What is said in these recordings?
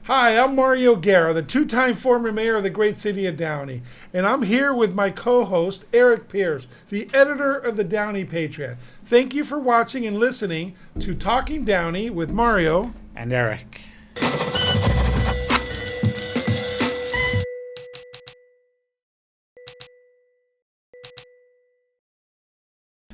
Hi, I'm Mario Guerra, the two-time former mayor of the great city of Downey, and I'm here with my co-host, Eric Pierce, the editor of the Downey Patriot. Thank you for watching and listening to Talking Downey with Mario and Eric.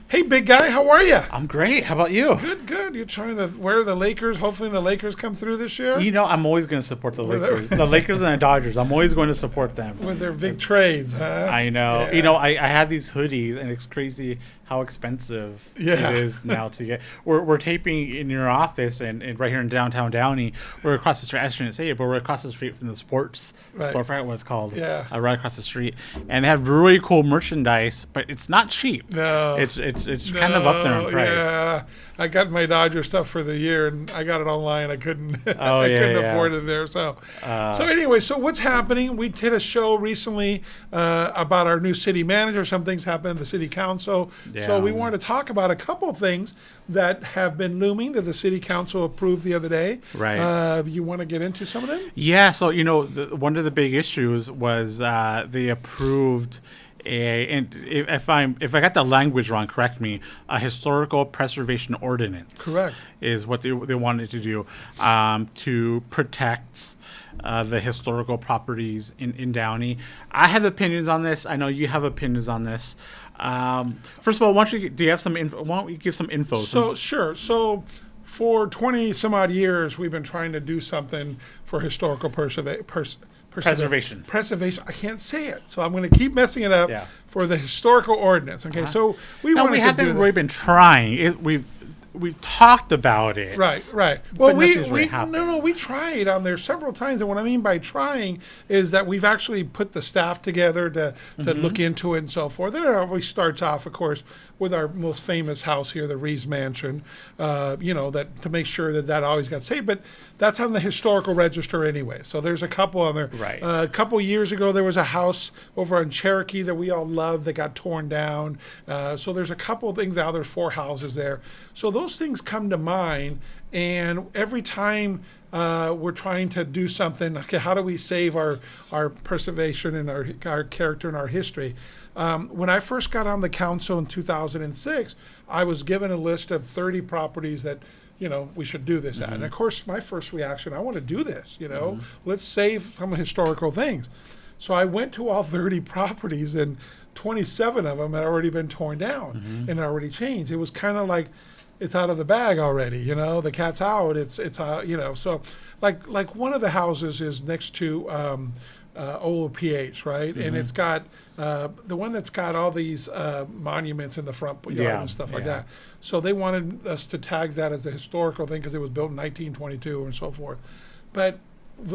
Hey, big guy, how are you? I'm great. How about you? Good, good. You're trying to wear the Lakers. Hopefully the Lakers come through this year. You know, I'm always going to support the Lakers. The Lakers and the Dodgers. I'm always going to support them. With their big trades, huh? I know. Yeah. You know, I have these hoodies, and it's crazy how expensive it is now to get. We're taping in your office and right here in downtown Downey. We're across the street. I shouldn't say it, but we're across the street from the sports store. I forgot what it's called. Yeah. Right across the street. And they have really cool merchandise, but it's not cheap. No. It's kind of up there in price. Yeah. I got my Dodger stuff for the year, and I got it online. I couldn't. Oh, I couldn't afford it there. So anyway, so what's happening? We did a show recently about our new city manager. Some things happened at the city council. Yeah. So we wanted to talk about a couple of things that have been looming that the city council approved the other day. Right. You want to get into some of them? Yeah. So one of the big issues was they approved and if I got the language wrong, correct me. A historical preservation ordinance. Correct. Is what they wanted to do to protect the historical properties in Downey. I have opinions on this. I know you have opinions on this. First of all, why don't you give some info? Sure. So for 20 some odd years, we've been trying to do something for historical preservation. I can't say it, so I'm going to keep messing it up. Yeah. For the historical ordinance. Okay, so we haven't really been trying. We've talked about it. Right. Well, we tried on there several times, and what I mean by trying is that we've actually put the staff together to look into it and so forth. And it always starts off, of course, with our most famous house here, the Reeves Mansion. That to make sure that always got saved, but that's on the historical register anyway. So there's a couple on there. Right. A couple years ago, there was a house over on Cherokee that we all loved that got torn down. So there's a couple of things now. There's 4 houses there. So those things come to mind, and every time we're trying to do something, okay, how do we save our preservation and our character and our history? When I first got on the council in 2006, I was given a list of 30 properties that we should do this at. And of course, my first reaction, I want to do this, let's save some historical things. So I went to all 30 properties, and 27 of them had already been torn down and already changed. It was kind of like, it's out of the bag already, the cat's out. It's so like one of the houses is next to OOPH, right? And it's got the one that's got all these monuments in the front yard and stuff like that. So they wanted us to tag that as a historical thing because it was built in 1922 and so forth. But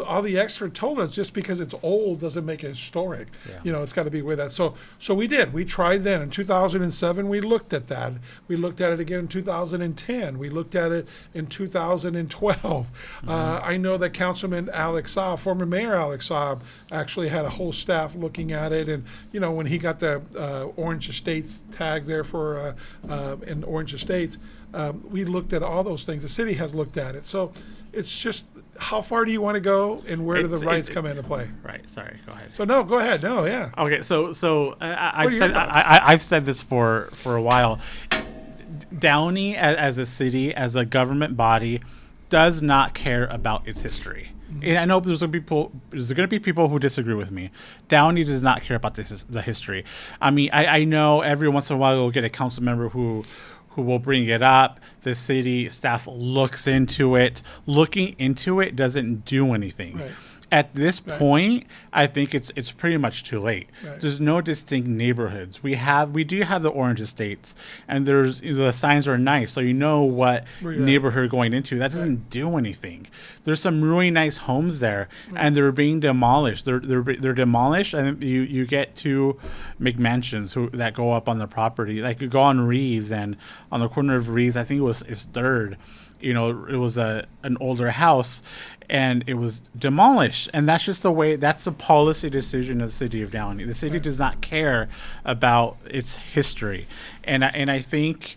all the expert told us just because it's old doesn't make it historic. It's got to be with that. So we did. We tried then. In 2007, we looked at that. We looked at it again in 2010. We looked at it in 2012. I know that Councilman Alex Saab, former Mayor Alex Saab, actually had a whole staff looking at it. And, when he got the Orange Estates tag there for in Orange Estates, we looked at all those things. The city has looked at it. So it's just, how far do you want to go, and where do the rights come into play? Right. Sorry. Go ahead. So no, go ahead. No, yeah. Okay. So I've said this for a while. Downey, as a city, as a government body, does not care about its history. And I know there's going to be people who disagree with me. Downey does not care about the history. I mean, I know every once in a while you'll get a council member who will bring it up. The city staff looks into it. Looking into it doesn't do anything. Right. At this point, I think it's pretty much too late. Right. There's no distinct neighborhoods. We do have the Orange Estates, and the signs are nice, so you know what neighborhood you're going into. That doesn't do anything. There's some really nice homes there, and they're being demolished. They're demolished, and you get to McMansions that go up on the property. Like you go on Reeves, and on the corner of Reeves, I think it's Third. It was an older house, and it was demolished. And that's just the way. That's a policy decision of the city of Downey. The city does not care about its history, and I think.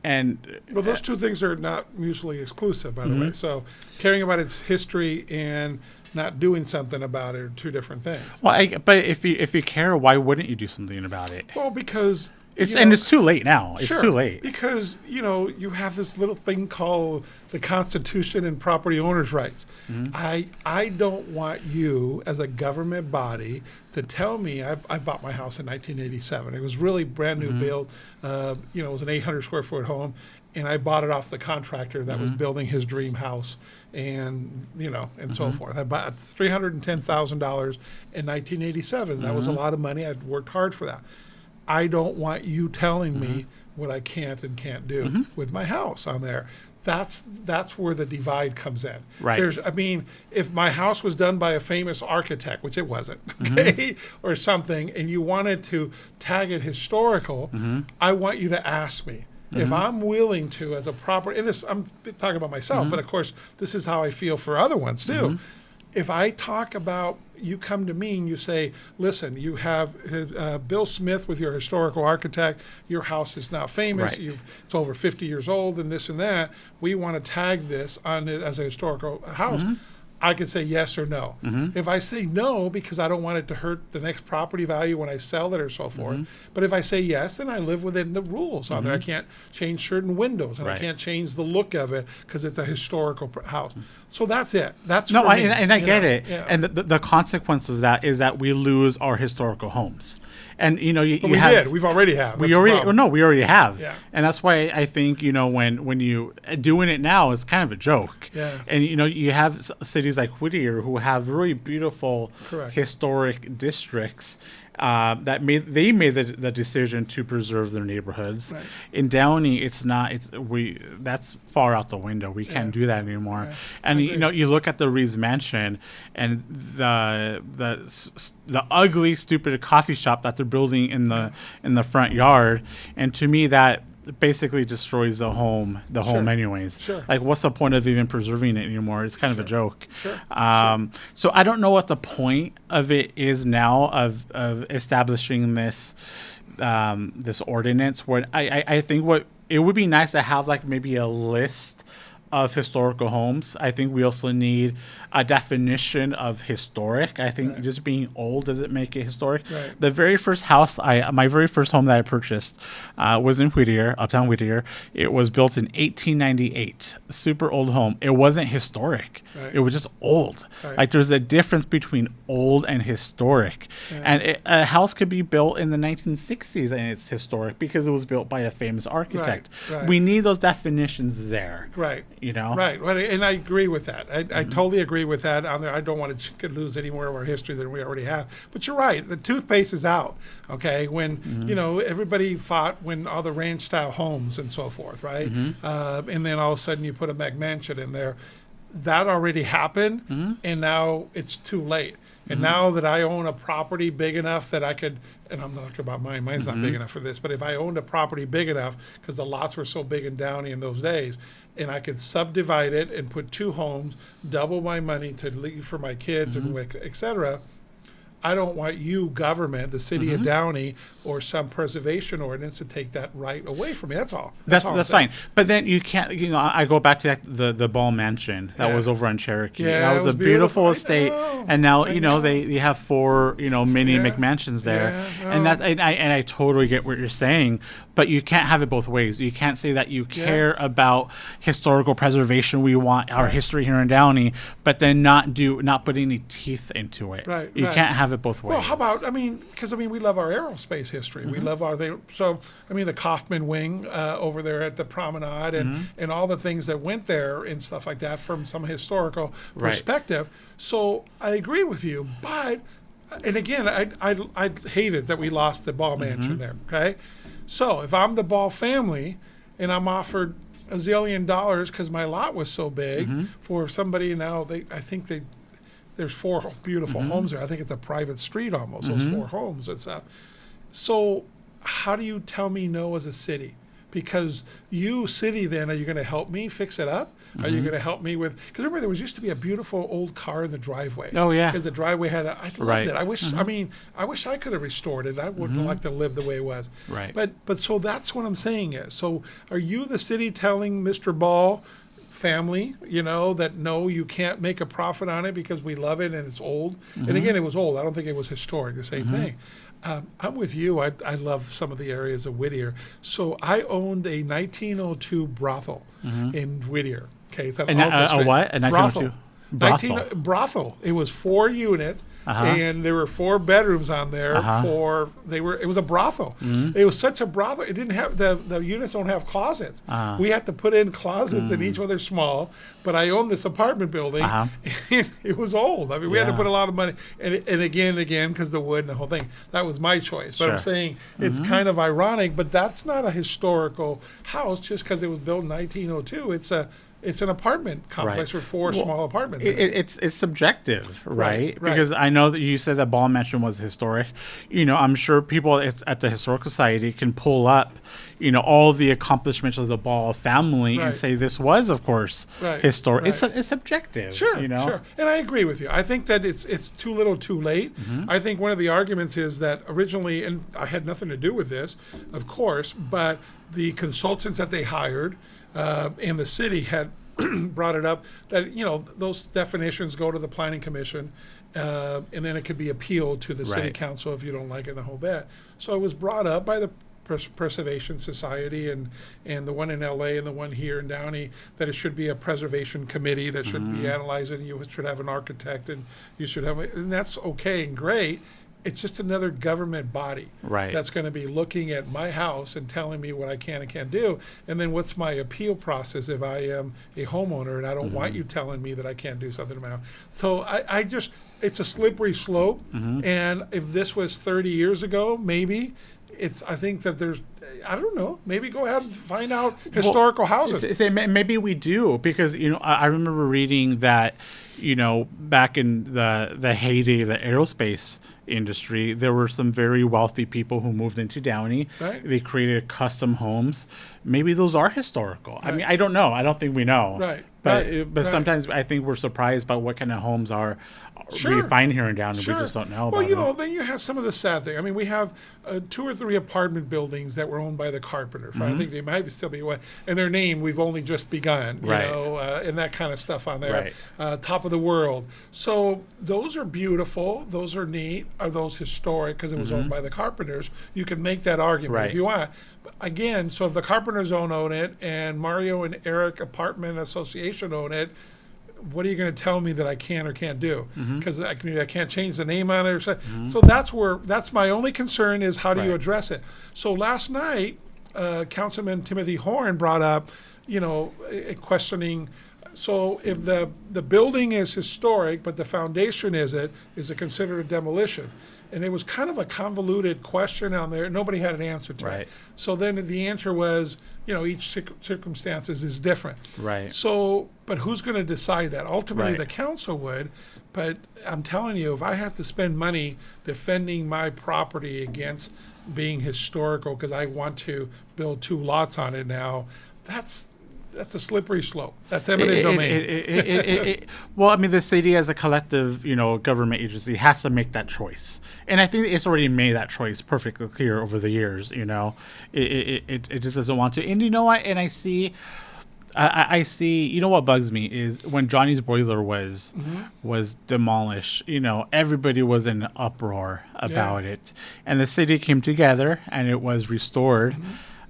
Well, those two things are not mutually exclusive, by the way. So, caring about its history and not doing something about it are two different things. Well, but if you care, why wouldn't you do something about it? Well, because It's too late now. It's sure, too late. because you have this little thing called the Constitution and property owners' rights. I don't want you as a government body to tell me I bought my house in 1987. It was really brand new build. It was an 800 square foot home, and I bought it off the contractor that was building his dream house, and so forth. I bought $310,000 in 1987. That was a lot of money. I'd worked hard for that. I don't want you telling me what I can't and can't do with my house on there. That's where the divide comes in. Right. If my house was done by a famous architect, which it wasn't, okay, or something, and you wanted to tag it historical, I want you to ask me. If I'm willing to, as a property, and this I'm talking about myself, but of course this is how I feel for other ones too. If I talk about, you come to me and you say, listen, you have Bill Smith with your historical architect, your house is now famous, Right. it's over 50 years old and this and that, we want to tag this on it as a historical house. I could say yes or no. If I say no, because I don't want it to hurt the next property value when I sell it or so forth, but if I say yes, then I live within the rules on there. I can't change certain windows, and I Right. can't change the look of it because it's a historical house. So that's it. That's No, for me, I get it. yeah. And the consequence of that is that we lose our historical homes. And But we did. We've already have. We That's the already problem. no, we already have. Yeah. And that's why I think when you doing it now is kind of a joke. Yeah. And you have cities like Whittier who have really beautiful Correct. historic districts that made the decision to preserve their neighborhoods. Right. In Downey, it's not. That's far out the window. We can't do that anymore. Yeah. And Agreed. you look at the Reeves Mansion and the ugly, stupid coffee shop that they're building in the front yard, and to me that basically destroys the home Sure. anyways. Sure. Like, what's the point of even preserving it anymore? It's kind of a joke. Sure. So I don't know what the point of it is now of establishing this this ordinance. Where I think what it would be nice to have, like, maybe a list of historical homes. I think we also need a definition of historic. I think Right. just being old doesn't make it historic. Right. The very first house my very first home that I purchased was in Whittier, uptown Whittier. It was built in 1898. Super old home. It wasn't historic. Right. It was just old. Right. Like, there's a difference between old and historic. Yeah. And a house could be built in the 1960s and it's historic because it was built by a famous architect. Right. We need those definitions there. Right. Right. Well, and I agree with that. I totally agree with that on there. I don't want to lose any more of our history than we already have. But you're right. The toothpaste is out. Okay. When, everybody fought when all the ranch style homes and so forth, right? And then all of a sudden you put a McMansion in there. That already happened. And now it's too late. And now that I own a property big enough that I could, and I'm not talking about mine, mine's not big enough for this, but if I owned a property big enough, because the lots were so big in Downey in those days, and I could subdivide it and put two homes, double my money to leave for my kids, and et cetera, I don't want you, government, the city of Downey, or some preservation ordinance to take that right away from me. That's all. That's all I'm fine. saying. But then you can't, I go back to the Ball Mansion that Yeah. was over on Cherokee. Yeah, that was it was a beautiful beautiful. I estate. know. And now, I know. they have 4, mini Yeah. McMansions there. Yeah, And no. I totally get what you're saying, but you can't have it both ways. You can't say that you care about historical preservation. We want our history here in Downey, but then not put any teeth into it. Right, You right. can't have it both ways. Well, how about, because we love our aerospace history. We love the Kaufman wing over there at the promenade and all the things that went there and stuff like that from some historical Right. perspective. So I agree with you, but, and again, I hate it that we lost the Ball Mansion there, okay? So if I'm the Ball family and I'm offered $1 zillion because my lot was so big for somebody now, there's 4 beautiful homes there. I think it's a private street almost, those 4 homes and stuff. So how do you tell me no as a city? Because you, city, then, are you going to help me fix it up? Are you going to help me with, because remember, there used to be a beautiful old car in the driveway. Oh, yeah. Because the driveway had I loved Right. it. I wish, I wish I could have restored it. I would like to live the way it was. Right. But so that's what I'm saying is, so are you, the city, telling Mr. Ball, family, that know you can't make a profit on it because we love it and it's old. And again, it was old. I don't think it was historic, the same thing. I'm with you. I love some of the areas of Whittier. So I owned a 1902 brothel in Whittier. Okay, it's on Alta Street. A what? A 1902? Brothel. Brothel. It was 4 units, and there were 4 bedrooms on there. It was a brothel. It was such a brothel. It didn't have the units don't have closets. We had to put in closets in each one. They're small, but I owned this apartment building, and it was old. I mean, we had to put a lot of money, and again, because the wood and the whole thing. That was my choice. But I'm saying it's kind of ironic, but that's not a historical house just because it was built in 1902. It's an apartment complex with 4 small apartments. It's subjective, right? Because I know that you said that Ball Mansion was historic. I'm sure people at the Historical Society can pull up, all the accomplishments of the Ball family and say this was, of course, historic. It's subjective. Sure. And I agree with you. I think that it's too little, too late. I think one of the arguments is that originally, and I had nothing to do with this, of course, but the consultants that they hired. And the city had brought it up that those definitions go to the planning commission, and then it could be appealed to the city council if you don't like it in the whole bit. So it was brought up by the Preservation Society and the one in LA and the one here in Downey that it should be a preservation committee that should be analyzing. You should have an architect and you should have, and that's okay and great. It's just another government body that's going to be looking at my house and telling me what I can and can't do. And then what's my appeal process if I am a homeowner and I don't want you telling me that I can't do something about it. So I just, it's a slippery slope. And if this was 30 years ago, maybe I think that there's, I don't know, maybe go ahead and find out historical houses. Maybe we do, because, I remember reading that, back in the heyday of the aerospace industry, there were some very wealthy people who moved into Downey. They created custom homes. Maybe those are historical. I mean, I don't know. I don't think we know. But sometimes I think we're surprised by what kind of homes we find here in Downey. We just don't know about them. Then you have some of the sad thing. I mean, we have 2 or 3 apartment buildings that were owned by the Carpenters. I think they might still be one. And their name, we've only just begun, and that kind of stuff on there. Top of the world. So those are beautiful. Those are neat. Are those historic because it was owned by the Carpenters? You can make that argument if you want. But again, so if the Carpenters own it and Mario and Eric Apartment Association own it, what are you going to tell me that I can or can't do? Because I can't change the name on it or something. So that's my only concern is how do you address it? So last night, Councilman Timothy Horn brought up, questioning. So if the building is historic, but the foundation is it considered a demolition? And it was kind of a convoluted question on there. Nobody had an answer to it. So then the answer was, each circumstances is different. So, but who's going to decide that? Ultimately, the council would. But I'm telling you, if I have to spend money defending my property against being historical because I want to build 2 lots on it now, that's a slippery slope. That's eminent domain. Well, I mean, the city as a collective, government agency has to make that choice. And I think it's already made that choice perfectly clear over the years, It just doesn't want to. And you know what? And I see, what bugs me is when Johnny's boiler was demolished, everybody was in an uproar about it. And the city came together and it was restored.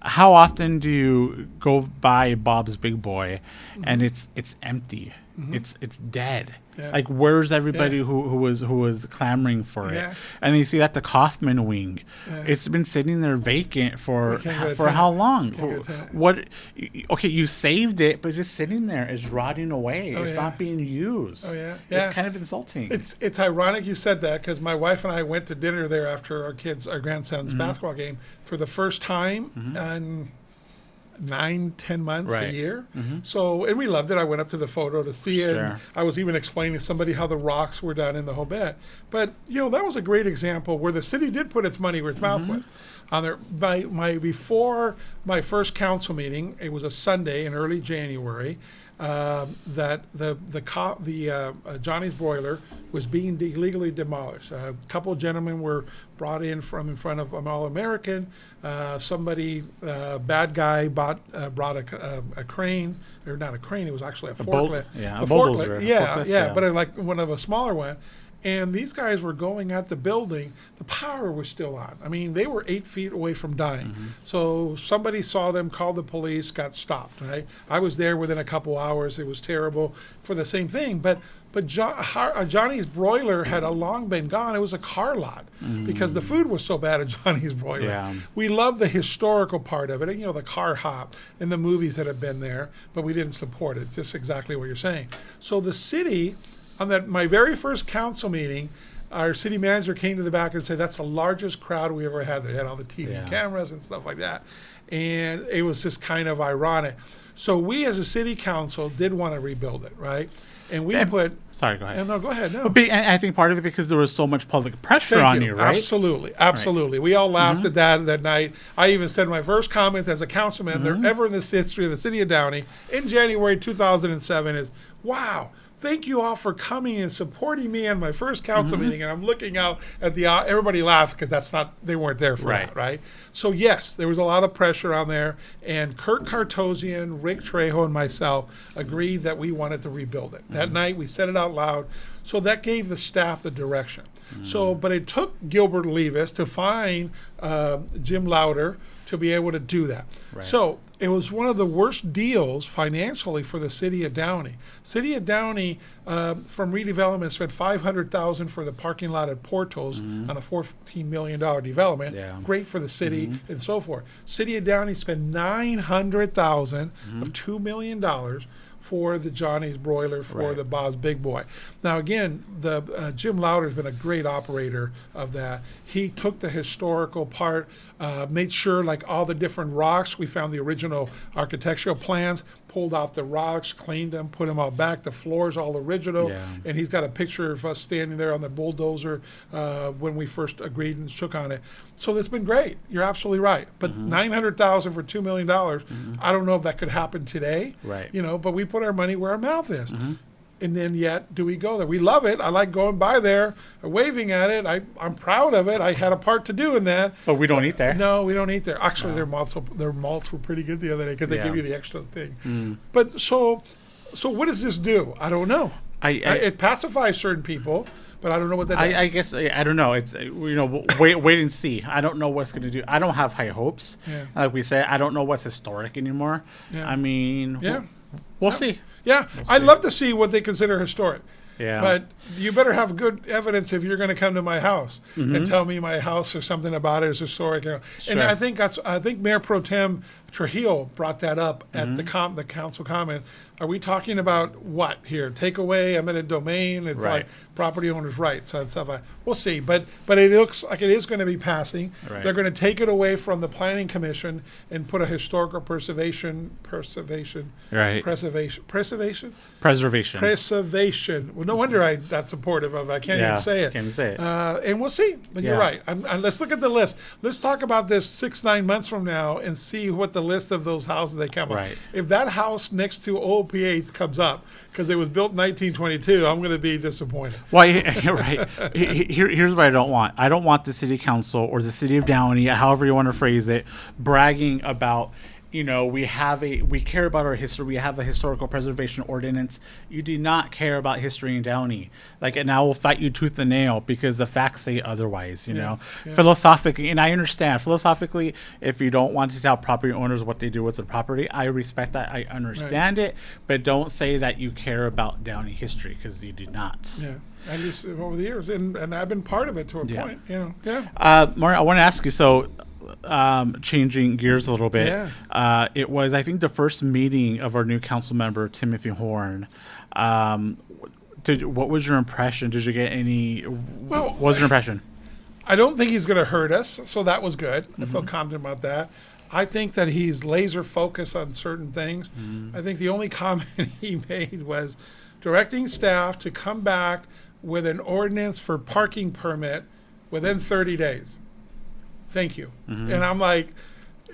How often do you go by Bob's Big Boy and it's empty? It's dead. Like, where's everybody who was clamoring for it? And then you see that the Kaufman wing, it's been sitting there vacant for how long? What? Okay, you saved it, but it's sitting there, it's rotting away. It's not being used. It's kind of insulting. It's ironic you said that because my wife and I went to dinner there after our grandson's basketball game for the first time in 9-10 months a year. So, and we loved it. I went up to the photo to see it. And I was even explaining to somebody how the rocks were done in the whole bit. But that was a great example where the city did put its money where its mouth was. On there, before my first council meeting, it was a Sunday in early January. that Johnny's boiler was being illegally demolished. A couple of gentlemen were brought in from in front of an All-American. Somebody, bad guy, brought a crane, or not a crane. It was actually a forklift. A bulldozer. Yeah, but like one of a smaller one. And these guys were going at the building. The power was still on. I mean, they were 8 feet away from dying. Mm-hmm. So somebody saw them, called the police, got stopped. Right? I was there within a couple hours. It was terrible for the same thing. But Johnny's broiler had long been gone. It was a car lot because the food was so bad at Johnny's broiler. Yeah. We love the historical part of it, and the car hop and the movies that have been there, but we didn't support it. Just exactly what you're saying. So the city. On my very first council meeting, our city manager came to the back and said, that's the largest crowd we ever had. They had all the TV cameras and stuff like that. And it was just kind of ironic. So we as a city council did want to rebuild it, right? And we put... Sorry, go ahead. No, go ahead. No. And I think part of it because there was so much public pressure on you, right? Absolutely. Right. We all laughed at that night. I even said my first comment as a councilman there ever in this history of the city of Downey in January 2007 is, wow, thank you all for coming and supporting me on my first council meeting. And I'm looking out at everybody laughed because they weren't there for that, right? So yes, there was a lot of pressure on there. And Kurt Kartosian, Rick Trejo, and myself agreed that we wanted to rebuild it. That night we said it out loud. So that gave the staff the direction. But it took Gilbert Levis to find Jim Lauder to be able to do that. Right. So it was one of the worst deals financially for the city of Downey. City of Downey, from redevelopment, spent $500,000 for the parking lot at Porto's on a $14 million development. Yeah. Great for the city and so forth. City of Downey spent $900,000 of $2 million for the Johnny's broiler for the Bob's Big Boy. Now again, the Jim Lauder's been a great operator of that. He took the historical part, made sure like all the different rocks, we found the original architectural plans, pulled out the rocks, cleaned them, put them out back. The floor's all original. Yeah. And he's got a picture of us standing there on the bulldozer when we first agreed and shook on it. So that's been great. You're absolutely right. But $900,000 for $2 million, I don't know if that could happen today. Right. But we put our money where our mouth is. And then yet, do we go there? We love it. I like going by there, waving at it. I'm proud of it. I had a part to do in that. But we don't eat there. No, we don't eat there. Actually, their malts were pretty good the other day because they give you the extra thing. But so what does this do? I don't know. It pacifies certain people, but I don't know what that does. I guess I don't know. It's wait and see. I don't know what's going to do. I don't have high hopes. Yeah. Like we said, I don't know what's historic anymore. Yeah. I mean, we'll see. Yeah, I'd love to see what they consider historic. Yeah. But you better have good evidence if you're going to come to my house and tell me my house or something about it is historic. Sure. And I think Mayor Pro Tem Trujillo brought that up at the council comment. Are we talking about what here? Takeaway, eminent domain? It's like property owners' rights and stuff like that. We'll see. But it looks like it is going to be passing. Right. They're going to take it away from the Planning Commission and put a historical preservation. Well, no wonder I'm not supportive of it. I can't even say it. Can't even say it. And we'll see. But you're right. Let's look at the list. Let's talk about this 6-9 months from now and see what the list of those houses they come up. If that house next to OPA comes up because it was built in 1922, I'm going to be disappointed. Well, you're right. Here's what I don't want. I don't want the city council or the city of Downey, however you want to phrase it, bragging about, we care about our history. We have a historical preservation ordinance. You do not care about history in Downey. And I will fight you tooth and nail because the facts say otherwise, Philosophically, and I understand, if you don't want to tell property owners what they do with their property, I respect that. I understand it, but don't say that you care about Downey history because you do not. Yeah. I just, over the years, and I've been part of it to a point, Mario, I want to ask you, so changing gears a little bit, it was, I think, the first meeting of our new council member, Timothy Horn. What was your impression? Did you get any, what was your impression? I don't think he's going to hurt us, so that was good. I felt confident about that. I think that he's laser focused on certain things. I think the only comment he made was directing staff to come back with an ordinance for parking permit within 30 days. Thank you. And I'm like,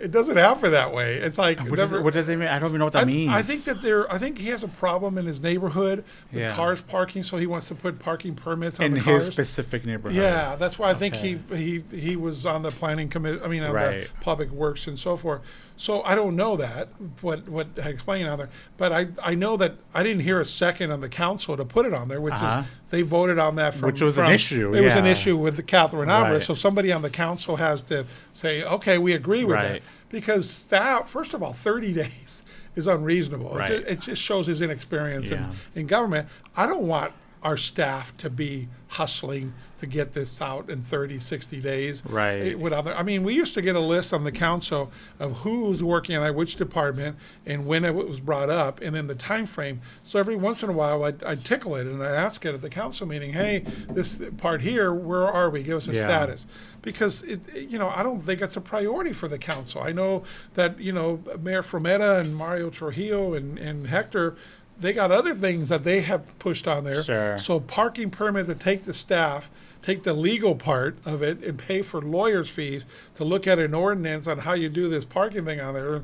It doesn't happen that way. It's like what does it mean? I don't even know what that means. I think I think he has a problem in his neighborhood with cars parking, so he wants to put parking permits on the cars. His specific neighborhood. Yeah, that's why I think he was on the planning committee. I mean, on the public works and so forth. So I don't know that what I explained on there, but I know that I didn't hear a second on the council to put it on there, which is they voted on that which was an issue. It was an issue with Catherine Alvarez. So somebody on the council has to say, okay, we agree with that, because staff, first of all, 30 days is unreasonable. It just shows his inexperience in government. I don't want our staff to be hustling to get this out in 30, 60 days. I mean, we used to get a list on the council of who's working on which department and when it was brought up and then the time frame. So every once in a while, I'd tickle it and I'd ask it at the council meeting, hey, this part here, where are we? Give us a status. Because, I don't think it's a priority for the council. I know that, Mayor Frometa and Mario Trujillo and Hector, they got other things that they have pushed on there. Sure. So parking permit to take the staff, take the legal part of it, and pay for lawyers' fees to look at an ordinance on how you do this parking thing on there.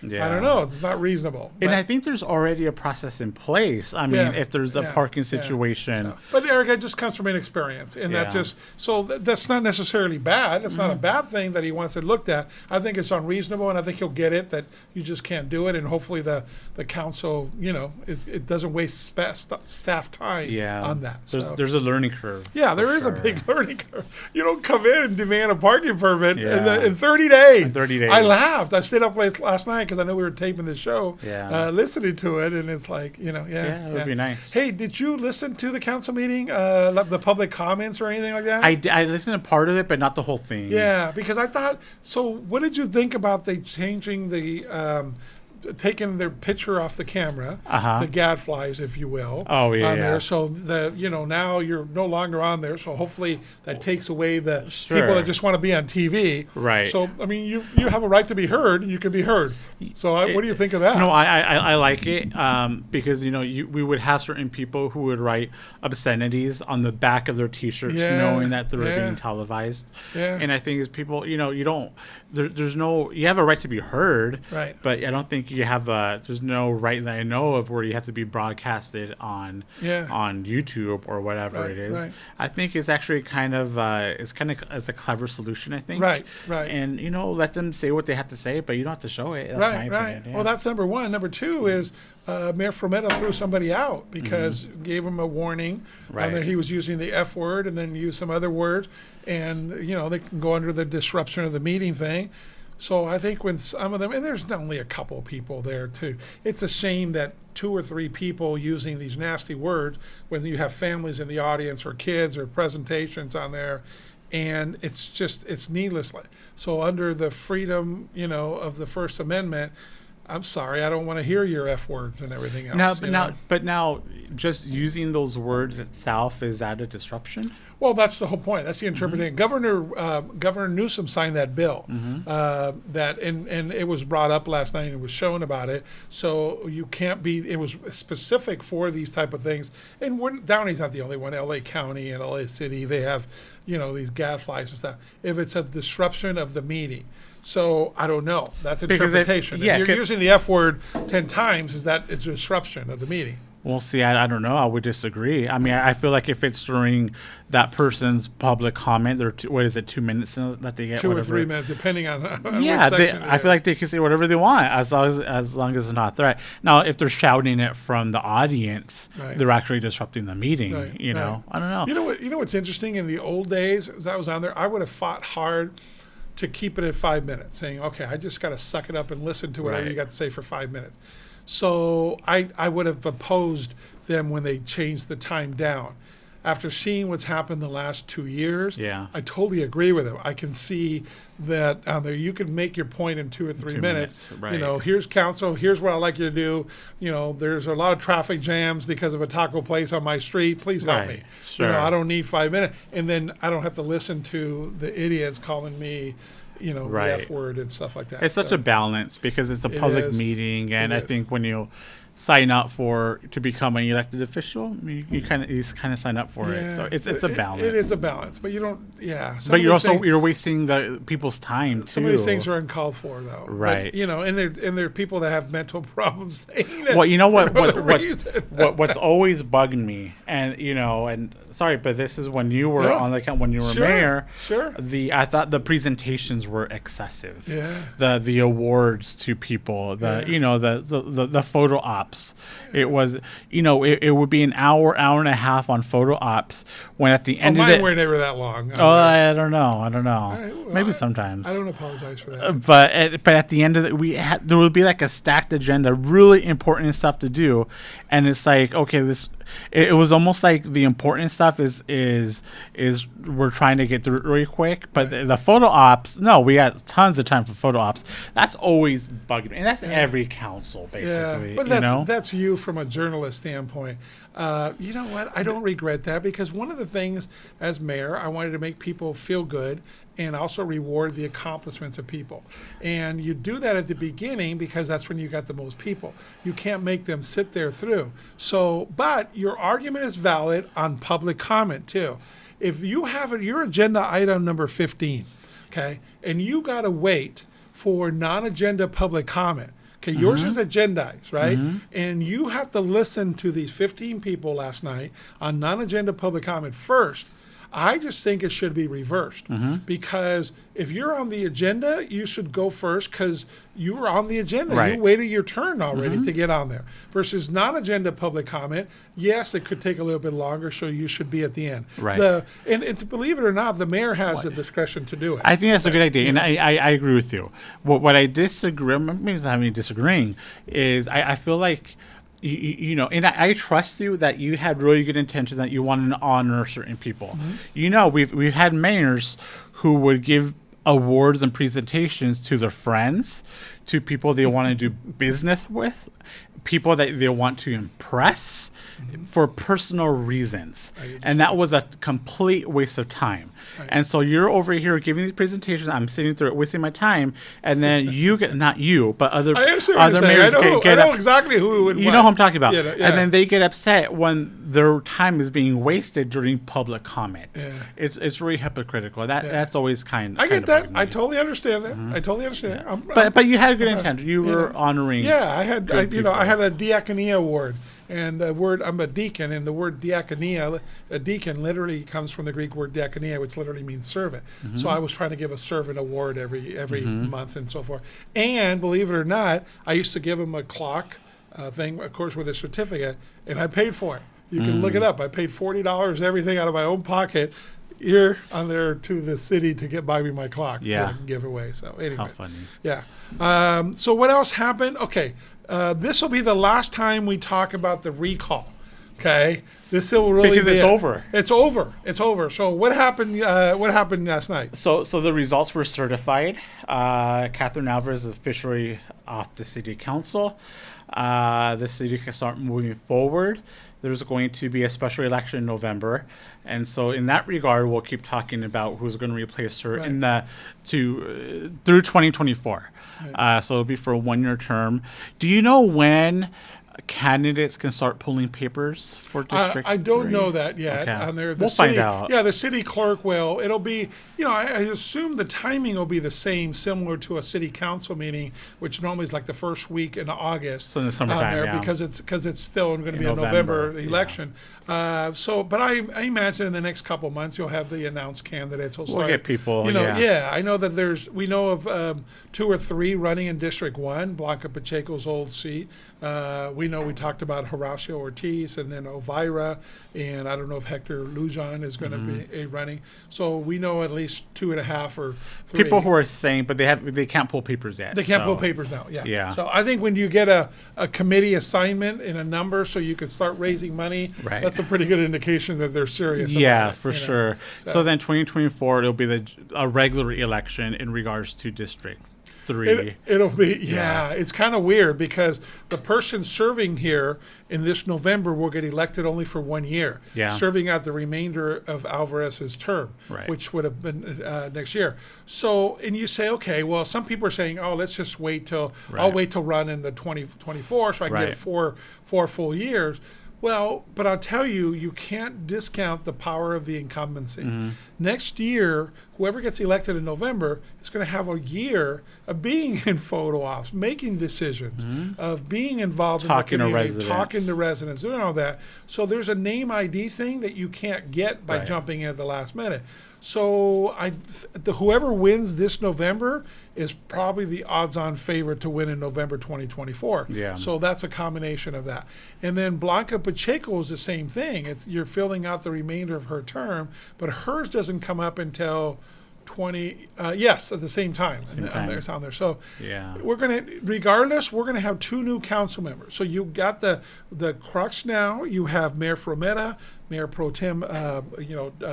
Yeah. I don't know. It's not reasonable. And I think there's already a process in place. I mean, if there's a parking situation. So, but Eric, it just comes from inexperience. And that just, so that's not necessarily bad. It's not a bad thing that he wants it looked at. I think it's unreasonable, and I think he'll get it that you just can't do it. And hopefully the council, it doesn't waste staff time on that. There's a learning curve. Yeah, there is a big learning curve. You don't come in and demand a parking permit in 30 days. In 30 days. I laughed. I stayed up late last night because I know we were taping the show, listening to it, and it's like, it would be nice. Hey, did you listen to the council meeting, the public comments or anything like that? I listened to part of it, but not the whole thing. Yeah, because I thought, so what did you think about they changing the taking their picture off the camera, the gadflies, if you will, on there. So now you're no longer on there. So hopefully that takes away the people that just want to be on TV. Right. So I mean, you have a right to be heard. You can be heard. So what do you think of that? No, I like it because we would have certain people who would write obscenities on the back of their T-shirts, knowing that they're being televised. Yeah. And I think as people, you don't. There's no. You have a right to be heard. Right. But I don't think you have there's no right that I know of where you have to be broadcasted on YouTube or whatever it is. Right. I think it's actually kind of as a clever solution, I think. Right. And let them say what they have to say, but you don't have to show it. That's my opinion. Yeah. Well, that's number one. Number two is Mayor Frometa threw somebody out because gave him a warning that he was using the F word and then used some other words, and they can go under the disruption of the meeting thing. So I think when some of them, and there's only a couple people there too, it's a shame that 2 or 3 people using these nasty words when you have families in the audience or kids or presentations on there, and it's needless. So under the freedom, of the First Amendment, I'm sorry, I don't want to hear your F words and everything else. Now, just using those words itself, is that a disruption? Well, that's the whole point. That's the interpretation. Governor Newsom signed that bill, and it was brought up last night and it was shown about it. So you can't be. It was specific for these type of things. And Downey's not the only one. L.A. County and L.A. City, they have these gadflies and stuff. If it's a disruption of the meeting. So I don't know. That's interpretation. If you're using the F word 10 times, is that it's a disruption of the meeting? Well, see, I don't know. I would disagree. I mean, I feel like if it's during that person's public comment, they're 2 minutes that they get. 2 or 3 minutes, depending on I feel like they can say whatever they want as long as it's not a threat. Now, if they're shouting it from the audience, they're actually disrupting the meeting. I don't know. You know what's interesting? In the old days, as I was on there, I would have fought hard to keep it at 5 minutes, saying, okay, I just got to suck it up and listen to whatever you got to say for 5 minutes. So I would have opposed them when they changed the time down. After seeing what's happened the last 2 years, I totally agree with them. I can see that on there you can make your point in 2 or 3 minutes. Here's council, here's what I'd like you to do. There's a lot of traffic jams because of a taco place on my street. Please help me. Sure. I don't need 5 minutes. And then I don't have to listen to the idiots calling me the F word and stuff like that. It's such a balance because it's a public meeting, and I think when you sign up to become an elected official. You kind of sign up for it. So it's a balance. It is a balance, but you don't. Yeah. But you're wasting the people's time too. Some of these things are uncalled for, though. Right. But, and there are people that have mental problems saying it. Well, you know what's always bugged me, and sorry, but this is when you were on the when you were mayor. Sure. I thought the presentations were excessive. Yeah. The awards to people, the photo ops. It was, it would be an hour and a half on photo ops when at the end of it. Mine were never that long. I don't know. Maybe sometimes. I don't apologize for that. But at the end of it, there would be like a stacked agenda, really important stuff to do, and it's like, okay, it was almost like the important stuff is we're trying to get through it really quick, but the photo ops, no, we got tons of time for photo ops. That's always bugging me, and that's every council basically. Yeah, but that's you from a journalist standpoint. You know what? I don't regret that, because one of the things as mayor, I wanted to make people feel good and also reward the accomplishments of people. And you do that at the beginning because that's when you got the most people. You can't make them sit there through. So, but your argument is valid on public comment too. If you have your agenda item number 15, okay, and you got to wait for non-agenda public comment. Okay, yours is agendized, right? And you have to listen to these 15 people last night on non-agenda public comment first. I just think it should be reversed, because if you're on the agenda, you should go first because you were on the agenda. Right. You waited your turn already to get on there. Versus non-agenda public comment, yes, it could take a little bit longer, so you should be at the end. Right. And to believe it or not, the mayor has the discretion to do it. I think that's a good idea, and I agree with you. What I disagree, maybe it's not me disagreeing, is I feel like, and I trust you that you had really good intentions, that you wanted to honor certain people. We've had mayors who would give awards and presentations to their friends, to people they want to do business with, people that they want to impress for personal reasons. And that was a complete waste of time. And so you're over here giving these presentations, I'm sitting through it, wasting my time, and then you get, not you, but other mayors I know exactly who would. You know who I'm talking about. Yeah. And then they get upset when their time is being wasted during public comments. Yeah. It's really hypocritical. That's always I get that. I totally understand that. I totally understand. Yeah. But you had good intent. You were honoring. Yeah, I had I had a diaconia award, and the word, I'm a deacon, and the word diaconia, a deacon literally comes from the Greek word diakonia, which literally means servant. So I was trying to give a servant award every month and so forth. And believe it or not, I used to give them a clock thing, of course, with a certificate, and I paid for it. You can look it up. I paid $40, everything out of my own pocket, here on there to the city to buy me my clock to give away. So anyway, how funny. Yeah. So what else happened? Okay, this will be the last time we talk about the recall. Okay, this will really because it's over. It's over. It's over. So what happened? What happened last night? So the results were certified. Catherine Alvarez is officially off the city council. The city can start moving forward. There's going to be a special election in November, and so in that regard, we'll keep talking about who's going to replace her through 2024. Right. So it'll be for a 1-year term. Do you know when candidates can start pulling papers for District I don't 3? know that yet. Okay. On there, We'll find out. Yeah, the city clerk will. It'll be, I assume the timing will be the same, similar to a city council meeting, which normally is like the first week in August. So in the summertime, because it's still going to be a November election. But I imagine in the next couple months you'll have the announced candidates. We'll get people. I know that we know of 2 or 3 running in District 1, Blanca Pacheco's old seat. We talked about Horacio Ortiz and then Elvira, and I don't know if Hector Lujan is going to be running. So we know at least 2.5 or 3 people who are saying, but they can't pull papers yet. They can't pull papers now. Yeah. So I think when you get a committee assignment in a number, so you can start raising money, that's a pretty good indication that they're serious. Yeah, for sure. So then 2024, it'll be a regular election in regards to District 3. It'll be, yeah, it's kind of weird because the person serving here in this November will get elected only for 1 year, serving out the remainder of Alvarez's term, which would have been next year. So, and you say, okay, well, some people are saying, oh, let's just wait till, I'll wait till run in the 2024 so I can get four full years. Well, but I'll tell you, you can't discount the power of the incumbency. Next year, whoever gets elected in November is going to have a year of being in photo ops, making decisions, of being involved in the community, talking to residents, doing all that. So there's a name ID thing that you can't get by jumping in at the last minute. So whoever wins this November is probably the odds-on favorite to win in November 2024. So that's a combination of that. And then Blanca Pacheco is the same thing. You're filling out the remainder of her term, but hers doesn't come up until at the same time. It's on there. So we're going to, regardless, we're going to have 2 new council members. So you got the crux now. You have Mayor Frometa, Mayor Pro Tem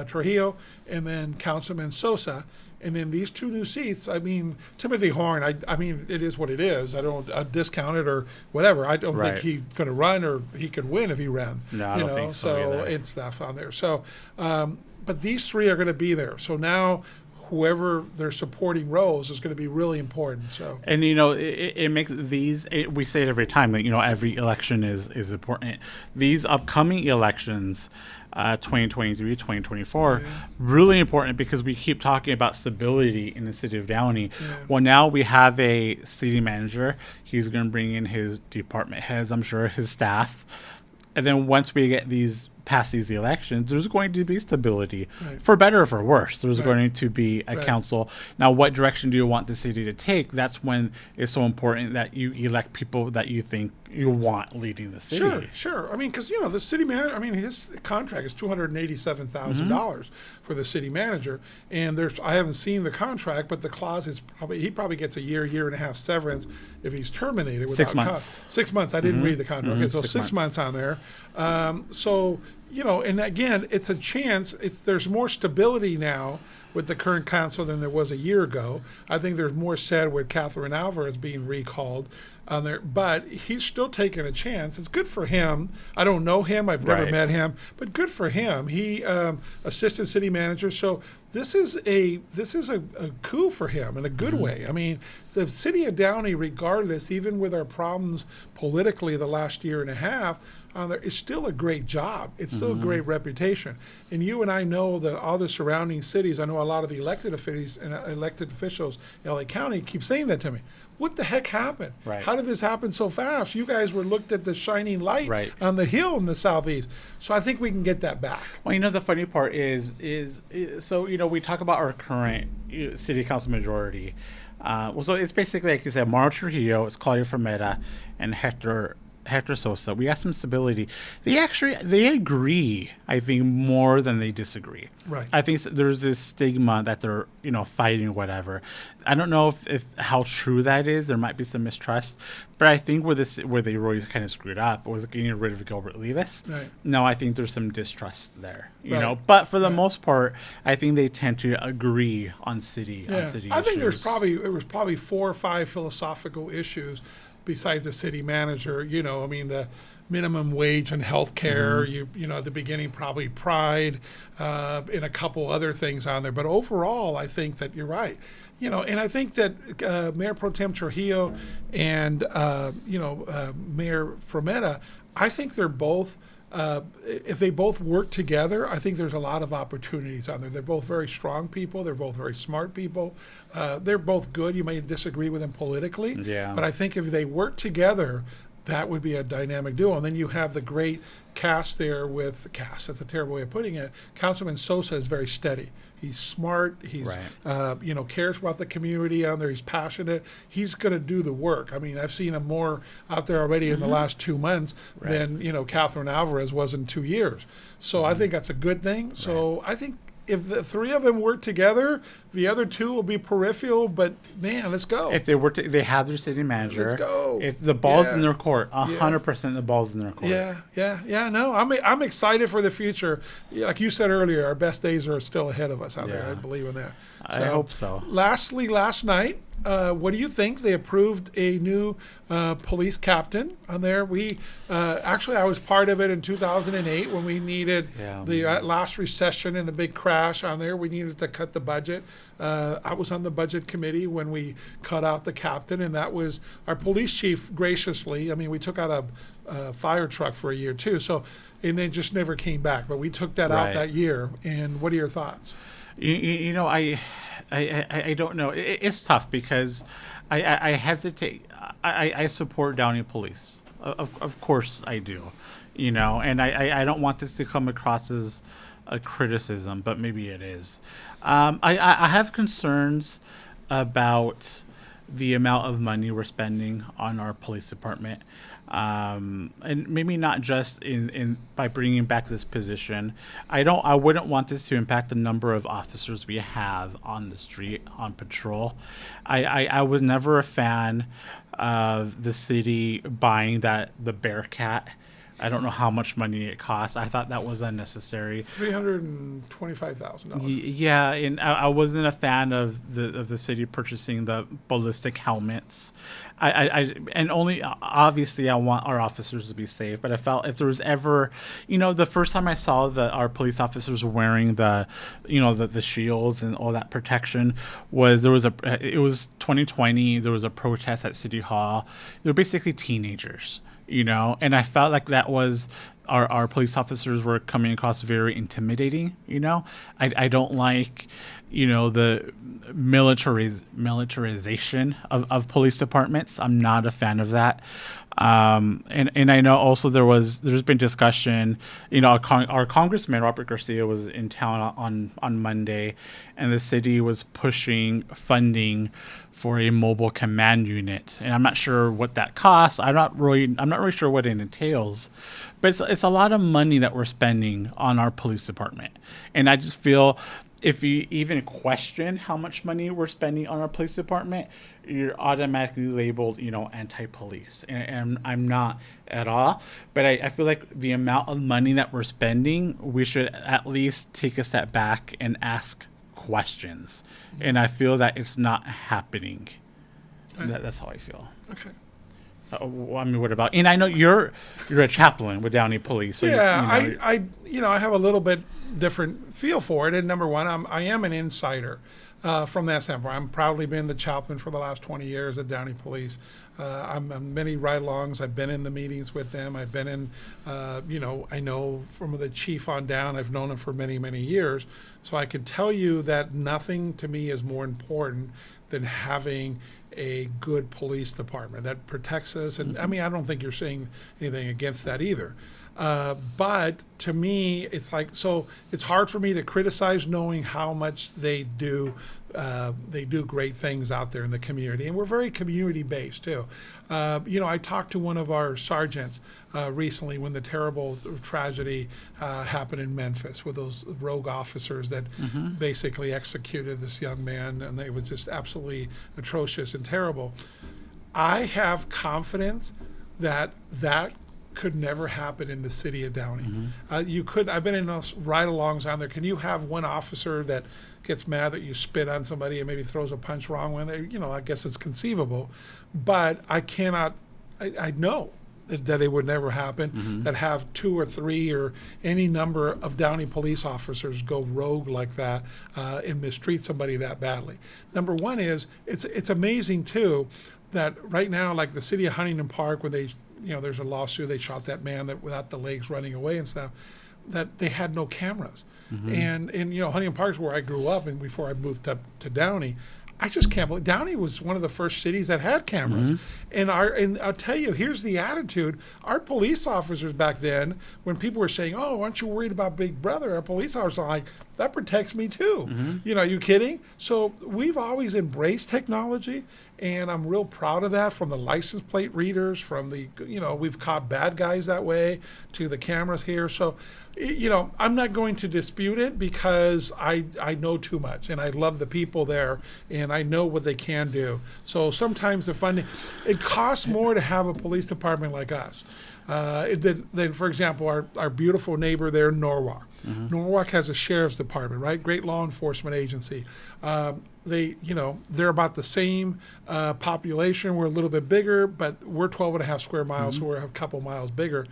Trujillo, and then Councilman Sosa. And then these 2 new seats, I mean, Timothy Horn, I mean, it is what it is. I don't discount it or whatever. I don't think he's going to run or he could win if he ran. No, I don't think so either. And stuff on there. So, but these 3 are going to be there. So now whoever their supporting roles is going to be really important. So, and it makes these. We say it every time that every election is important. These upcoming elections, 2023, 2024, really important because we keep talking about stability in the city of Downey. Well, now we have a city manager. He's going to bring in his department heads, I'm sure, his staff, and then once we get past these elections, there's going to be stability, for better or for worse. There's going to be a council. Now, what direction do you want the city to take? That's when it's so important that you elect people that you think you want leading the city. Sure. I mean, because the city manager, I mean, his contract is $287,000 for the city manager, and I haven't seen the contract, but the clause is he probably gets a year and a half severance if he's terminated. 6 months. 6 months. I didn't read the contract. Okay, so 6 months on there. And again, it's a chance. There's more stability now with the current council than there was a year ago. I think there's more said with Catherine Alvarez being recalled on there, but he's still taking a chance. It's good for him. I don't know him. I've never met him, but good for him. He assistant city manager. So this is a coup for him in a good way. I mean, the city of Downey, regardless, even with our problems politically the last year and a half, there is still a great job. It's still a great reputation. And you and I know all the surrounding cities. I know a lot of the elected officials in LA County keep saying that to me. What the heck happened? How did this happen so fast? You guys were looked at the shining light on the hill in the southeast. So I think we can get that back. Well, the funny part is we talk about our current city council majority. So it's basically, like you said, Mauro Trujillo, it's Claudia Frometa, and Hector Sosa. We got some stability. They agree, I think, more than they disagree. I think there's this stigma that they're fighting or whatever. I don't know if how true that is. There might be some mistrust, but I think where they really kind of screwed up was getting rid of Gilbert Levis. No, I think there's some distrust there. But for the most part, I think they tend to agree on city issues. I think there was probably 4 or 5 philosophical issues besides the city manager. I mean, the minimum wage and health care, at the beginning, probably pride, and a couple other things on there. But overall, I think that you're right. And I think that Mayor Pro Tem Trujillo and, Mayor Frometa, I think they're both, if they both work together, I think there's a lot of opportunities on there. They're both very strong people. They're both very smart people. They're both good. You may disagree with them politically, but I think if they work together, that would be a dynamic duo. And then you have the great cast there that's a terrible way of putting it. Councilman Sosa is very steady. He's smart. He's, cares about the community on there. He's passionate. He's going to do the work. I mean, I've seen him more out there already in the last 2 months than, Catherine Alvarez was in 2 years. So I think that's a good thing. So I think if the three of them work together, the other two will be peripheral. But man, let's go. If they were to, they have their city manager. Let's go. If the ball's in their court, 100% the ball's in their court. Yeah. No, I'm excited for the future. Like you said earlier, our best days are still ahead of us out there. I believe in that. I hope so. Lastly, last night, what do you think? They approved a new police captain on there. We actually, I was part of it in 2008 when we needed the last recession and the big crash on there. We needed to cut the budget. I was on the budget committee when we cut out the captain, and that was our police chief graciously. I mean, we took out a fire truck for a year too, so and then just never came back. But we took that out that year. And what are your thoughts? You know, I don't know. It's tough because I hesitate. I support Downey Police. Of course I do. You know, and I don't want this to come across as a criticism, but maybe it is. I have concerns about the amount of money we're spending on our police department. And maybe not just in by bringing back this position. I wouldn't want this to impact the number of officers we have on the street on patrol. I was never a fan of the city buying the Bearcat. I don't know how much money it costs. I thought that was unnecessary. $325,000. Yeah, and I wasn't a fan of the city purchasing the ballistic helmets. And only obviously I want our officers to be safe. But I felt if there was ever, you know, the first time I saw that our police officers were wearing the shields and all that protection was it was 2020. There was a protest at City Hall. They were basically teenagers. You know, and I felt like that was our police officers were coming across very intimidating. You know, I don't like, you know, the militarization of police departments. I'm not a fan of that. And I know also there's been discussion, you know, our Congressman Robert Garcia was in town on Monday, and the city was pushing funding for a mobile command unit, and I'm not sure what that costs. I'm not really sure what it entails, but it's a lot of money that we're spending on our police department, and I just feel if you even question how much money we're spending on our police department, you're automatically labeled, you know, anti-police, and I'm not at all. But I feel like the amount of money that we're spending, we should at least take a step back and ask questions, and I feel that it's not happening. That's how I feel. Okay. Well, I mean, what about? And I know you're a chaplain with Downey Police. So I have a little bit different feel for it. And number one, I am an insider from that standpoint. I'm proudly been the chaplain for the last 20 years at Downey Police. I'm on many ride-alongs. I've been in the meetings with them. I've been in, I know from the chief on down. I've known him for many, many years. So I can tell you that nothing to me is more important than having a good police department that protects us. And I mean, I don't think you're saying anything against that either. But to me, it's like, so it's hard for me to criticize knowing how much they do great things out there in the community. And we're very community based too. I talked to one of our sergeants recently when the terrible tragedy happened in Memphis with those rogue officers that basically executed this young man, and it was just absolutely atrocious and terrible. I have confidence that could never happen in the city of Downey. I've been in those ride-alongs on there. Can you have one officer that gets mad that you spit on somebody and maybe throws a punch wrong when I guess it's conceivable, but I know that it would never happen, that have 2 or 3 or any number of Downey police officers go rogue like that and mistreat somebody that badly. Number one is, it's amazing too that right now, like the city of Huntington Park, where there's a lawsuit, they shot that man without the legs running away and stuff, that they had no cameras. And Huntington Park is where I grew up, and before I moved up to Downey, I just can't believe Downey was one of the first cities that had cameras. And I'll tell you, here's the attitude. Our police officers back then, when people were saying, "Oh, aren't you worried about Big Brother?" Our police officers are like, that protects me too. You know, are you kidding? So we've always embraced technology, and I'm real proud of that. From the license plate readers, from the, you know, we've caught bad guys that way, to the cameras here. So, you know, I'm not going to dispute it because I know too much, and I love the people there, and I know what they can do. So sometimes the funding, it costs more to have a police department like us than, for example, our beautiful neighbor there in Norwalk. Norwalk has a sheriff's department, right? Great law enforcement agency. They're about the same population. We're a little bit bigger, but we're 12 and a half square miles, so we're a couple miles bigger.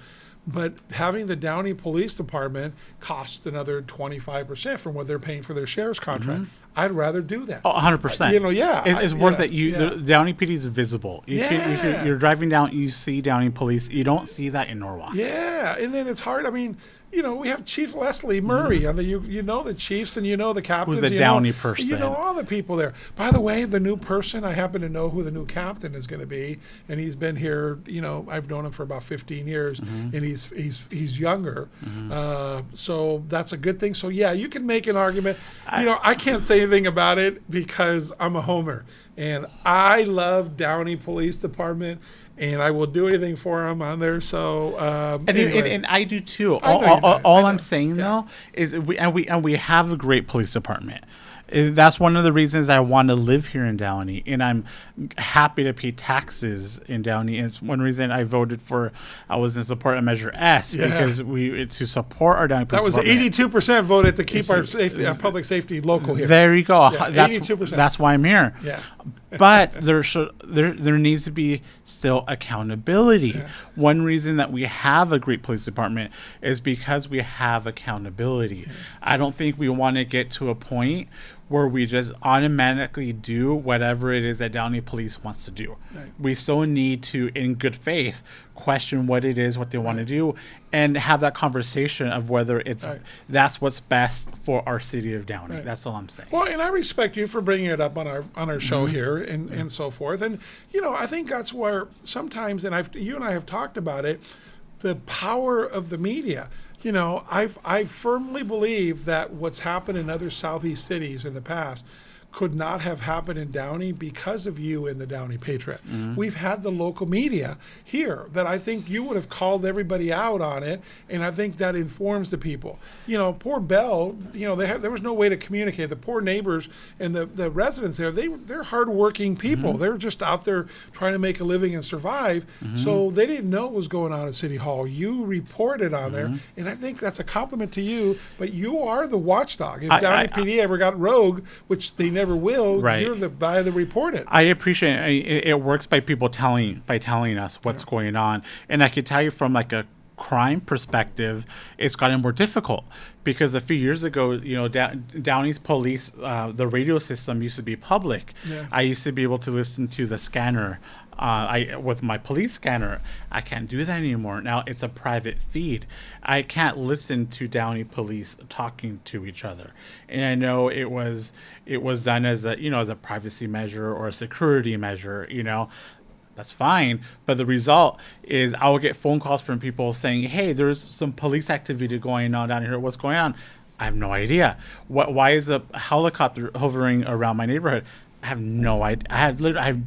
But having the Downey Police Department costs another 25% from what they're paying for their sheriff's contract. I'd rather do that. 100%. You know, yeah. It's worth it. The Downey PD is visible. You're driving down, you see Downey Police. You don't see that in Norwalk. Yeah, and then it's hard. I mean, you know, we have Chief Leslie Murray. I mean, you know the chiefs and you know the captains. Who's the Downey person? You know all the people there. By the way, the new person, I happen to know who the new captain is going to be, and he's been here. You know, I've known him for about 15 years, and he's younger, so that's a good thing. So yeah, you can make an argument. You know, I can't say anything about it because I'm a homer, and I love Downey Police Department. And I will do anything for them on there. So anyway. and I do too. All I'm saying though is we have a great police department. That's one of the reasons I want to live here in Downey, and I'm happy to pay taxes in Downey. And it's one reason I voted for. I was in support of Measure S because it's to support our Downey police department. That was 82% voted to keep our safety, public safety local here. There you go. Yeah, 82%. That's why I'm here. Yeah. But there needs to be still accountability. Yeah. One reason that we have a great police department is because we have accountability. Yeah. I don't think we want to get to a point where we just automatically do whatever it is that Downey Police wants to do. Right. We still need to, in good faith, question what it is, what they want to do, and have that conversation of whether it's that's what's best for our city of Downey. Right. That's all I'm saying. Well, and I respect you for bringing it up on our show here and so forth. And you know, I think that's where sometimes, and you and I have talked about it, the power of the media. You know, I firmly believe that what's happened in other southeast cities in the past could not have happened in Downey because of you in the Downey Patriot. We've had the local media here that I think you would have called everybody out on it, and I think that informs the people. You know, poor Bell, you know, there was no way to communicate. The poor neighbors and the residents there, they're hardworking people. They're just out there trying to make a living and survive, so they didn't know what was going on at City Hall. You reported on there, and I think that's a compliment to you, but you are the watchdog. If Downey PD ever got rogue, which they never will, you're the guy that report it. I appreciate it. It works by people telling us what's going on, and I could tell you from like a crime perspective, it's gotten more difficult because a few years ago, you know, Downey's police, the radio system used to be public. I used to be able to listen to the scanner. With my police scanner, I can't do that anymore. Now it's a private feed. I can't listen to Downey police talking to each other. And I know it was done as a privacy measure or a security measure, you know. That's fine, but the result is I will get phone calls from people saying, "Hey, there's some police activity going on down here. What's going on?" I have no idea. Why is a helicopter hovering around my neighborhood? I have no idea.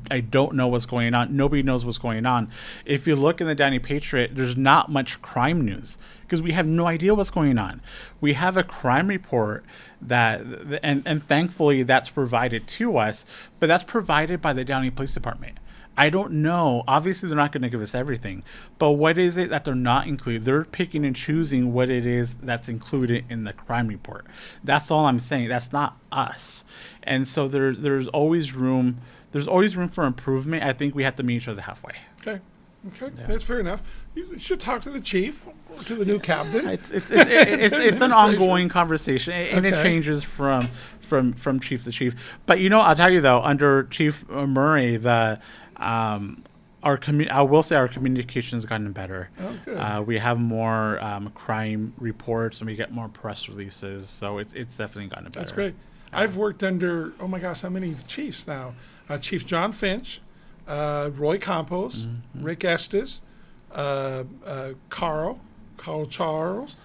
I don't know what's going on. Nobody knows what's going on. If you look in the Downey Patriot, there's not much crime news because we have no idea what's going on. We have a crime report and thankfully that's provided to us, but that's provided by the Downey Police Department. I don't know. Obviously, they're not going to give us everything. But what is it that they're not including? They're picking and choosing what it is that's included in the crime report. That's all I'm saying. That's not us. And so there's always room. There's always room for improvement. I think we have to meet each other halfway. Okay. Yeah. That's fair enough. You should talk to the chief, to the new captain. It's an ongoing conversation, and it changes from chief to chief. But you know, I'll tell you though, under Chief Murray, I will say our communication has gotten better. Oh, good. We have more crime reports and we get more press releases, so it's definitely gotten better. That's great. I've worked under, oh my gosh, how many chiefs now? Chief John Finch, Roy Campos, Rick Estes, Carl Charles,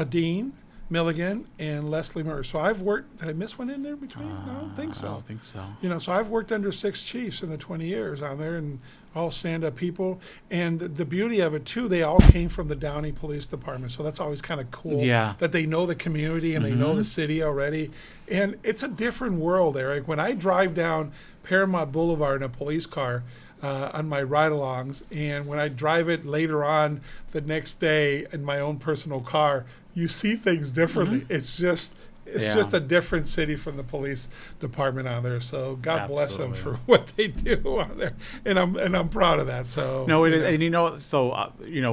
Dean, Milligan, and Leslie Murray. So I've worked. Did I miss one in there between? No, I don't think so. I don't think so. So I've worked under 6 chiefs in the 20 years on there, and all stand-up people. And the beauty of it too, they all came from the Downey Police Department. So that's always kind of cool. Yeah. That they know the community and they know the city already. And it's a different world, Eric. When I drive down Paramount Boulevard in a police car, on my ride-alongs, and when I drive it later on the next day in my own personal car, you see things differently. It's just a different city from the police department on there. So God bless them for what they do on there, and I'm proud of that. So no, it is, and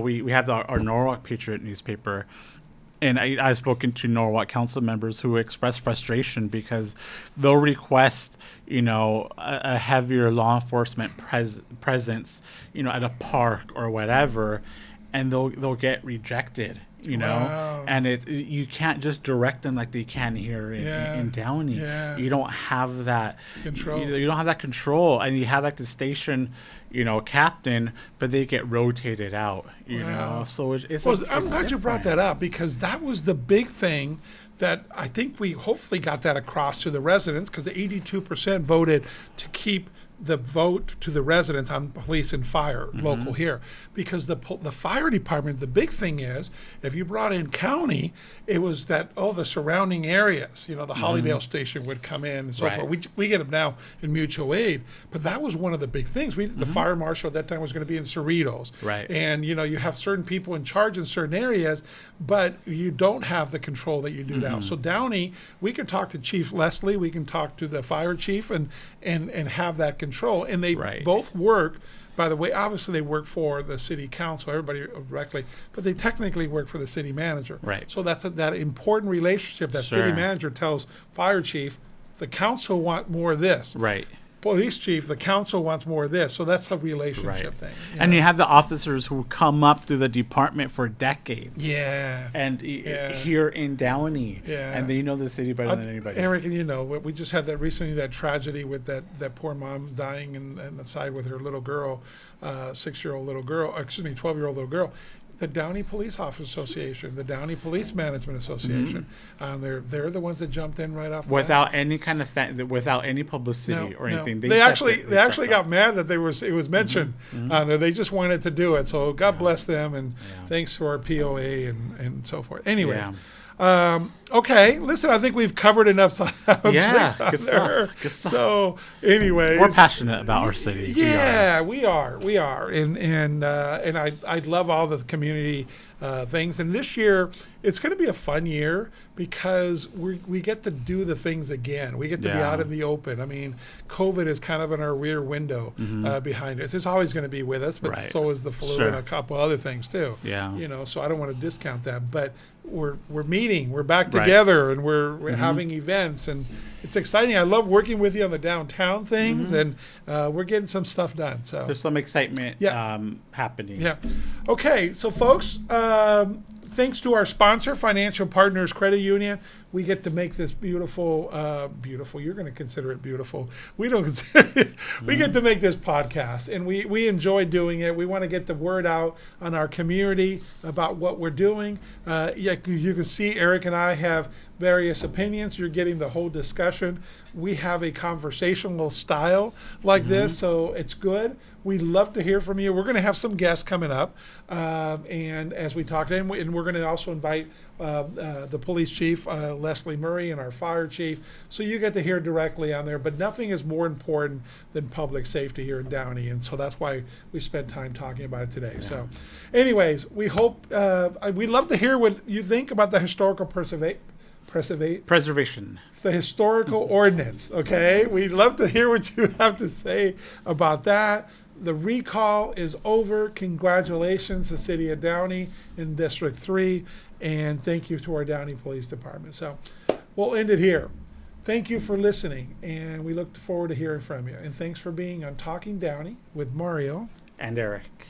we have our Norwalk Patriot newspaper. And I've spoken to Norwalk council members who express frustration because they'll request, a heavier law enforcement presence, at a park or whatever, and they'll get rejected, Wow. And you can't just direct them like they can here in Downey. Yeah. You don't have that control. You don't have that control, and you have like the station, captain, but they get rotated out, Wow. So it's. Well, I'm glad you brought that up, because that was the big thing that I think we hopefully got that across to the residents, because 82% voted to keep the vote to the residents on police and fire local here, because the fire department, the big thing is, if you brought in county, it was that the surrounding areas, the Hollydale station would come in and so forth. We get them now in mutual aid, but that was one of the big things. The fire marshal at that time was going to be in Cerritos, right? And you have certain people in charge in certain areas, but you don't have the control that you do now. So Downey, we can talk to Chief Leslie, we can talk to the fire chief, and have that control. And they both work, by the way, obviously they work for the city council, everybody directly, but they technically work for the city manager. Right. So that's that important relationship that city manager tells fire chief, the council want more of this. Right. Police chief, the council wants more of this. So that's a relationship thing. And you have the officers who come up through the department for decades. Yeah. And here in Downey. Yeah. And they know the city better than anybody. Eric, and we just had that recently, that tragedy with that poor mom dying in the side with her little girl, 6-year-old little girl, 12-year-old little girl. The Downey Police Officers Association, the Downey Police Management Association, they're the ones that jumped in right off. Without any kind of without any publicity or anything. They actually got mad that it was mentioned. They just wanted to do it. So God bless them, and thanks to our POA and so forth. Anyway. Yeah. Okay, listen, I think we've covered enough subjects good stuff. So, anyways, we're passionate about our city. Yeah, we are, and I love all the community things. And this year, it's going to be a fun year because we get to do the things again. We get to be out in the open. I mean, COVID is kind of in our rear window behind us. It's always going to be with us, but so is the flu and a couple other things too. Yeah. So I don't want to discount that, but we're meeting, we're back together, and we're having events, and it's exciting. I love working with you on the downtown things, and we're getting some stuff done. So there's some excitement happening. Yeah. Okay, so folks, thanks to our sponsor, Financial Partners Credit Union, we get to make this beautiful. You're going to consider it beautiful. We don't consider it. We get to make this podcast, and we enjoy doing it. We want to get the word out on our community about what we're doing. You can see Eric and I have various opinions. You're getting the whole discussion. We have a conversational style like this, so it's good. We'd love to hear from you. We're going to have some guests coming up, and as we talk to them, and we're going to also invite the police chief, Leslie Murray, and our fire chief, so you get to hear directly on there. But nothing is more important than public safety here in Downey, and so that's why we spent time talking about it today. So anyways, we hope, we'd love to hear what you think about the historical preservation. The historical ordinance, okay? We'd love to hear what you have to say about that. The recall is over. Congratulations, the city of Downey in District 3, and thank you to our Downey Police Department. So we'll end it here. Thank you for listening, and we look forward to hearing from you. And thanks for being on Talking Downey with Mario and Eric.